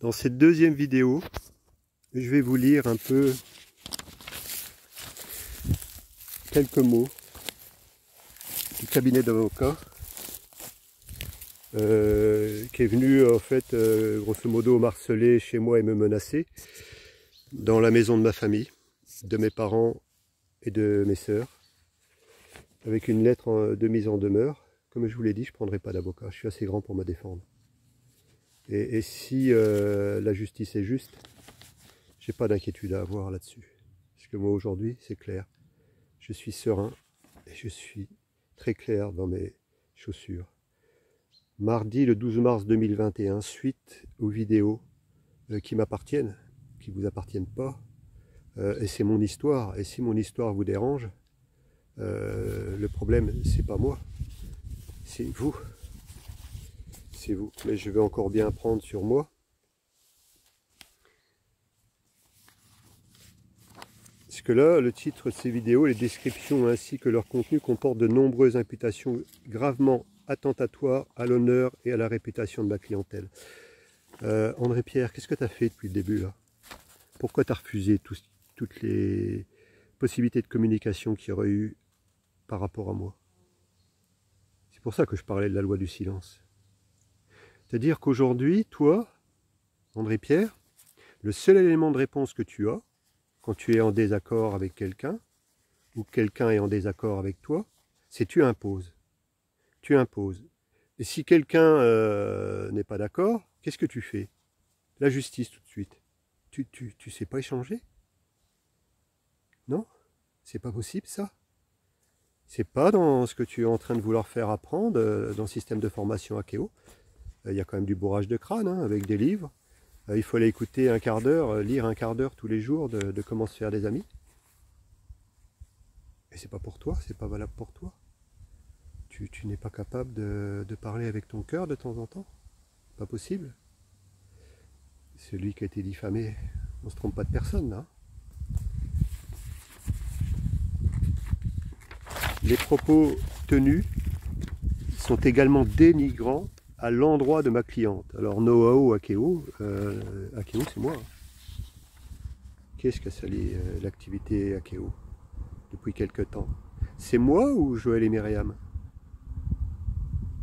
Dans cette deuxième vidéo, je vais vous lire un peu quelques mots du cabinet d'avocat qui est venu en fait grosso modo m'harceler chez moi et me menacer dans la maison de ma famille, de mes parents et de mes sœurs, avec une lettre de mise en demeure. Comme je vous l'ai dit, je ne prendrai pas d'avocat, je suis assez grand pour me défendre. Et si la justice est juste, j'ai pas d'inquiétude à avoir là-dessus. Parce que moi aujourd'hui, c'est clair, je suis serein et je suis très clair dans mes chaussures. Mardi le 12 mars 2021, suite aux vidéos qui m'appartiennent, qui ne vous appartiennent pas, et c'est mon histoire. Et si mon histoire vous dérange, le problème, c'est pas moi, c'est vous. C'est vous. Mais je vais encore bien apprendre sur moi. Parce que là, le titre de ces vidéos, les descriptions ainsi que leur contenu comportent de nombreuses imputations gravement attentatoires à l'honneur et à la réputation de ma clientèle. André Pierre, qu'est-ce que tu as fait depuis le début là? Pourquoi tu as refusé toutes les possibilités de communication qu'il y aurait eu par rapport à moi? C'est pour ça que je parlais de la loi du silence. C'est-à-dire qu'aujourd'hui, toi, André Pierre, le seul élément de réponse que tu as, quand tu es en désaccord avec quelqu'un, ou quelqu'un est en désaccord avec toi, c'est tu imposes. Tu imposes. Et si quelqu'un n'est pas d'accord, qu'est-ce que tu fais? La justice tout de suite. Tu sais pas échanger? Non? C'est pas possible ça? C'est pas dans ce que tu es en train de vouloir faire apprendre dans le système de formation Akeo. Il y a quand même du bourrage de crâne hein, avec des livres. Il faut aller écouter un quart d'heure, lire un quart d'heure tous les jours de comment se faire des amis. Et c'est pas pour toi, c'est pas valable pour toi. Tu n'es pas capable de parler avec ton cœur de temps en temps? Pas possible. Celui qui a été diffamé, on se trompe pas de personne là. Les propos tenus sont également dénigrants à l'endroit de ma cliente. Alors Noao Akeo, Akeo c'est moi. Qu'est-ce qui a sali l'activité Akeo depuis quelque temps? C'est moi ou Joël et Myriam?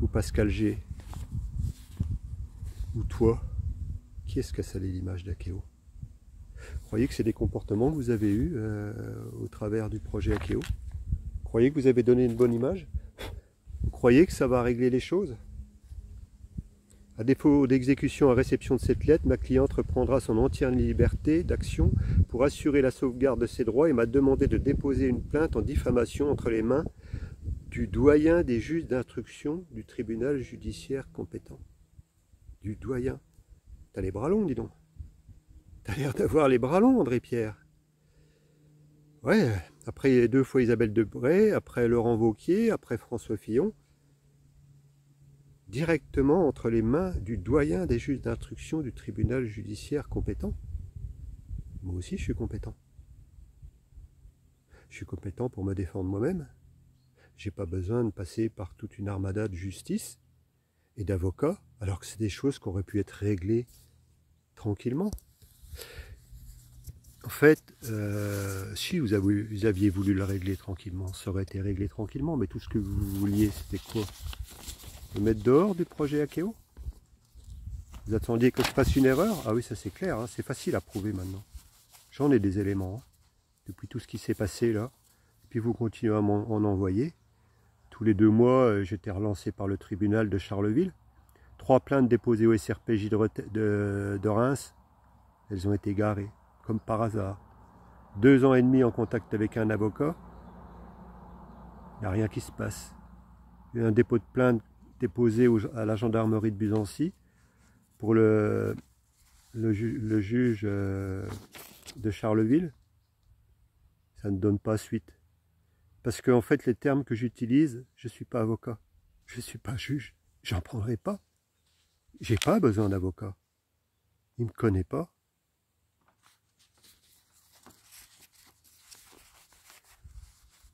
Ou Pascal G? Ou toi? Qui est-ce qui a sali l'image d'Akeo? Vous croyez que c'est des comportements que vous avez eus au travers du projet Akeo? Vous croyez que vous avez donné une bonne image? Vous croyez que ça va régler les choses? À défaut d'exécution à réception de cette lettre, ma cliente reprendra son entière liberté d'action pour assurer la sauvegarde de ses droits et m'a demandé de déposer une plainte en diffamation entre les mains du doyen des juges d'instruction du tribunal judiciaire compétent. Du doyen. T'as les bras longs, dis donc. T'as l'air d'avoir les bras longs, André Pierre. Ouais, après 2 fois Isabelle Debré, après Laurent Wauquiez, après François Fillon. Directement entre les mains du doyen des juges d'instruction du tribunal judiciaire compétent. Moi aussi, je suis compétent. Je suis compétent pour me défendre moi-même. J'ai pas besoin de passer par toute une armada de justice et d'avocats, alors que c'est des choses qui auraient pu être réglées tranquillement. En fait, si vous aviez voulu le régler tranquillement, ça aurait été réglé tranquillement, mais tout ce que vous vouliez, c'était quoi? Me mettre dehors du projet Akeo? Vous attendiez que je fasse une erreur? Ah oui, ça c'est clair, hein, c'est facile à prouver maintenant. J'en ai des éléments, hein, depuis tout ce qui s'est passé là. Et puis vous continuez à m'en envoyer. Tous les 2 mois, j'étais relancé par le tribunal de Charleville. 3 plaintes déposées au SRPJ de Reims. Elles ont été garées, comme par hasard. 2 ans et demi en contact avec un avocat. Il n'y a rien qui se passe. Il y a un dépôt de plainte déposé à la gendarmerie de Buzancy pour le juge de Charleville. Ça ne donne pas suite. Parce qu'en fait, les termes que j'utilise, je ne suis pas avocat. Je ne suis pas juge. J'en prendrai pas. J'ai pas besoin d'avocat. Il ne me connaît pas.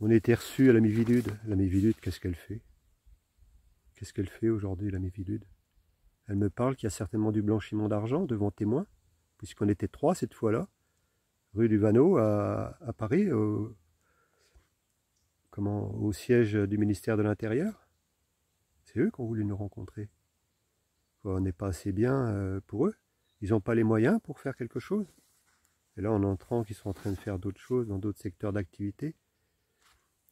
On était reçu à la Mivilude. La Mivilude, qu'est-ce qu'elle fait? Qu'est-ce qu'elle fait aujourd'hui, la Mivilude? Elle me parle qu'il y a certainement du blanchiment d'argent devant témoin, puisqu'on était 3 cette fois-là, rue du Vanneau à Paris, au siège du ministère de l'Intérieur. C'est eux qui ont voulu nous rencontrer. On n'est pas assez bien pour eux. Ils n'ont pas les moyens pour faire quelque chose. Et là, en entrant, qu'ils sont en train de faire d'autres choses dans d'autres secteurs d'activité,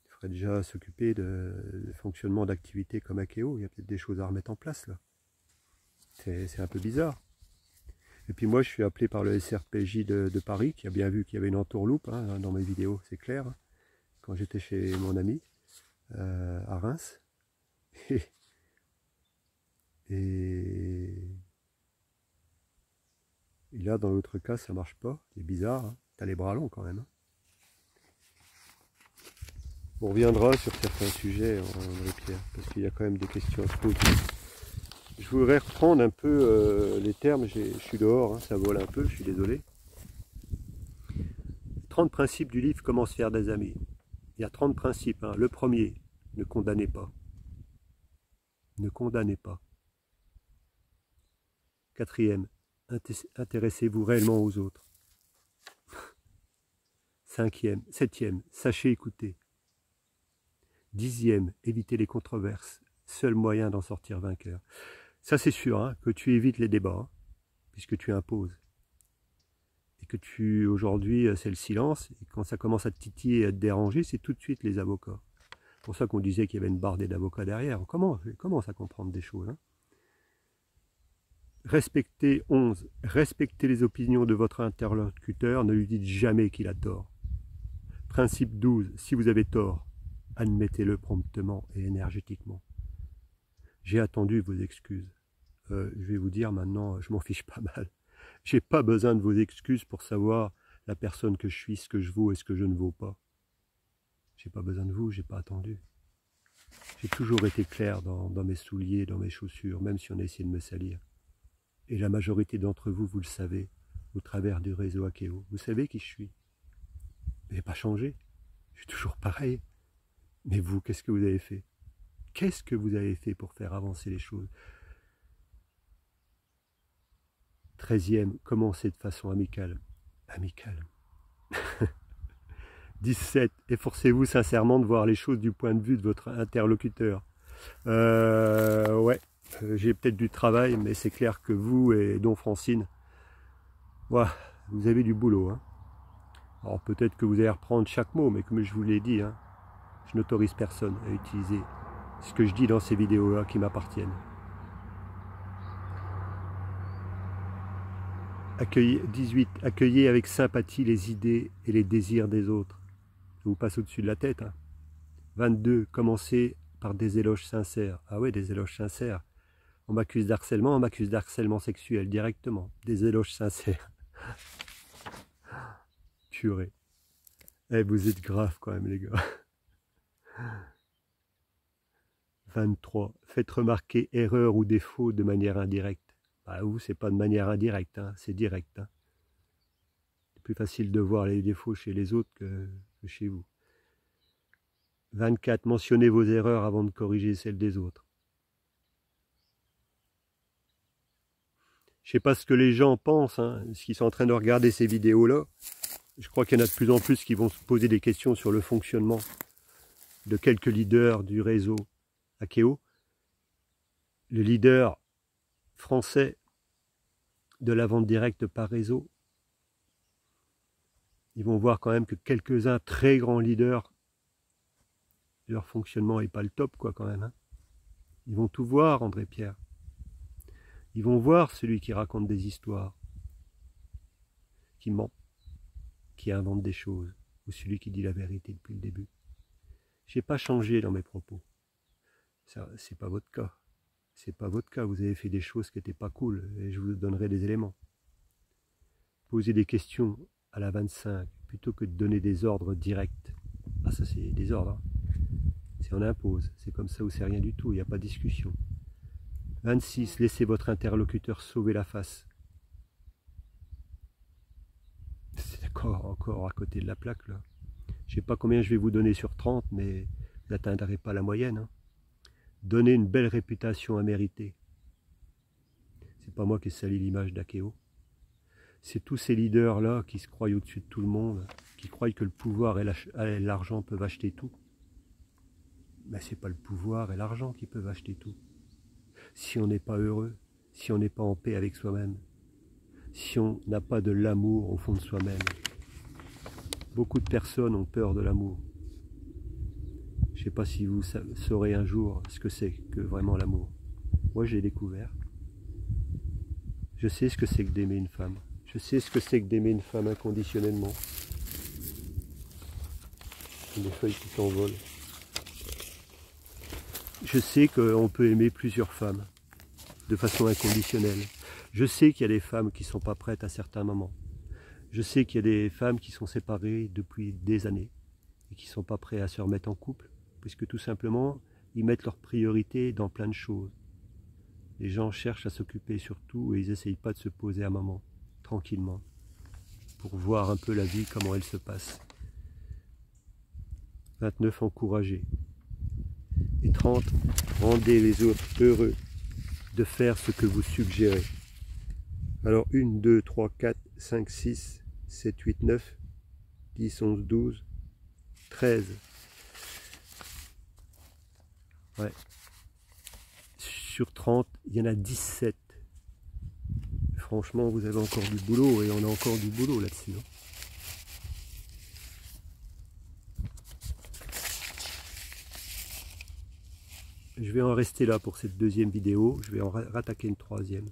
il faudrait déjà s'occuper de fonctionnement d'activités comme Akeo. Il y a peut-être des choses à remettre en place là. C'est un peu bizarre. Et puis moi, je suis appelé par le SRPJ de Paris, qui a bien vu qu'il y avait une entourloupe hein, dans mes vidéos, c'est clair, hein, quand j'étais chez mon ami à Reims. Et là, dans l'autre cas, ça marche pas. C'est bizarre, hein. T'as les bras longs quand même. Hein. On reviendra sur certains sujets, André-Pierre, parce qu'il y a quand même des questions à se poser. Je voudrais reprendre un peu les termes, je suis dehors, hein, ça vole un peu, je suis désolé. 30 principes du livre Comment se faire des amis. Il y a 30 principes. Hein. Le premier, ne condamnez pas. Ne condamnez pas. Quatrième, intéressez-vous réellement aux autres. Septième, sachez écouter. 10e, évitez les controverses. Seul moyen d'en sortir vainqueur. Ça c'est sûr, hein, que tu évites les débats, hein, puisque tu imposes. Et que aujourd'hui, c'est le silence. Et quand ça commence à te titiller et à te déranger, c'est tout de suite les avocats. C'est pour ça qu'on disait qu'il y avait une bardée d'avocats derrière. On commence à comprendre des choses. Hein. Respectez 11. Respectez les opinions de votre interlocuteur. Ne lui dites jamais qu'il a tort. Principe 12. Si vous avez tort, admettez-le promptement et énergétiquement. J'ai attendu vos excuses. Je vais vous dire maintenant, je m'en fiche pas mal. J'ai pas besoin de vos excuses pour savoir la personne que je suis, ce que je vaux et ce que je ne vaux pas. J'ai pas besoin de vous, j'ai pas attendu. J'ai toujours été clair dans mes souliers, dans mes chaussures, même si on a essayé de me salir. Et la majorité d'entre vous, vous le savez, au travers du réseau Akeo. Vous savez qui je suis. Je n'ai pas changé. Je suis toujours pareil. Mais vous, qu'est-ce que vous avez fait? Qu'est-ce que vous avez fait pour faire avancer les choses? 13e, commencez de façon amicale. Amicale. 17, efforcez-vous sincèrement de voir les choses du point de vue de votre interlocuteur. Ouais, j'ai peut-être du travail, mais c'est clair que vous et Don Francine, voilà, vous avez du boulot. Hein. Alors peut-être que vous allez reprendre chaque mot, mais comme je vous l'ai dit, hein, je n'autorise personne à utiliser ce que je dis dans ces vidéos-là qui m'appartiennent. 18. Accueillez avec sympathie les idées et les désirs des autres. Ça vous passe au-dessus de la tête. Hein. 22. Commencez par des éloges sincères. Ah ouais, des éloges sincères. On m'accuse d'harcèlement sexuel directement. Des éloges sincères. Purée. Eh, vous êtes grave quand même les gars. 23. Faites remarquer erreur ou défaut de manière indirecte. Bah, vous, c'est pas de manière indirecte, hein, c'est direct. Hein. C'est plus facile de voir les défauts chez les autres que chez vous. 24. Mentionnez vos erreurs avant de corriger celles des autres. Je ne sais pas ce que les gens pensent, hein, s'ils sont en train de regarder ces vidéos-là. Je crois qu'il y en a de plus en plus qui vont se poser des questions sur le fonctionnement de quelques leaders du réseau Akeo. Le leader français de la vente directe par réseau, ils vont voir quand même que quelques-uns très grands leaders, leur fonctionnement n'est pas le top quoi quand même. Hein. Ils vont tout voir, André-Pierre. Ils vont voir celui qui raconte des histoires, qui ment, qui invente des choses, ou celui qui dit la vérité depuis le début. Je n'ai pas changé dans mes propos. Ça, c'est pas votre cas. C'est pas votre cas. Vous avez fait des choses qui n'étaient pas cool, et je vous donnerai des éléments. Posez des questions à la 25, plutôt que de donner des ordres directs. Ah, ça c'est des ordres. Hein. C'est on impose. C'est comme ça ou c'est rien du tout. Il n'y a pas de discussion. 26. Laissez votre interlocuteur sauver la face. C'est d'accord, encore à côté de la plaque là. Je ne sais pas combien je vais vous donner sur 30, mais vous n'atteindrez pas la moyenne. Hein. Donnez une belle réputation à mériter. pas moi qui ai sali l'image d'Akeo. C'est tous ces leaders-là qui se croient au-dessus de tout le monde, qui croient que le pouvoir et l'argent peuvent acheter tout. Mais c'est pas le pouvoir et l'argent qui peuvent acheter tout. Si on n'est pas heureux, si on n'est pas en paix avec soi-même, si on n'a pas de l'amour au fond de soi-même. Beaucoup de personnes ont peur de l'amour. Je ne sais pas si vous saurez un jour ce que c'est que vraiment l'amour. Moi, j'ai découvert. Je sais ce que c'est que d'aimer une femme. Je sais ce que c'est que d'aimer une femme inconditionnellement. Des feuilles qui s'envolent. Je sais qu'on peut aimer plusieurs femmes de façon inconditionnelle. Je sais qu'il y a des femmes qui ne sont pas prêtes à certains moments. Je sais qu'il y a des femmes qui sont séparées depuis des années et qui ne sont pas prêtes à se remettre en couple, puisque tout simplement, ils mettent leurs priorités dans plein de choses. Les gens cherchent à s'occuper surtout et ils n'essayent pas de se poser un moment, tranquillement, pour voir un peu la vie, comment elle se passe. 29, encouragez. Et 30, rendez les autres heureux de faire ce que vous suggérez. Alors 1, 2, 3, 4, 5, 6, 7, 8, 9, 10, 11, 12, 13. Ouais. Sur 30, il y en a 17. Franchement, vous avez encore du boulot et on a encore du boulot là-dessus. Je vais en rester là pour cette deuxième vidéo. Je vais en rattaquer une troisième.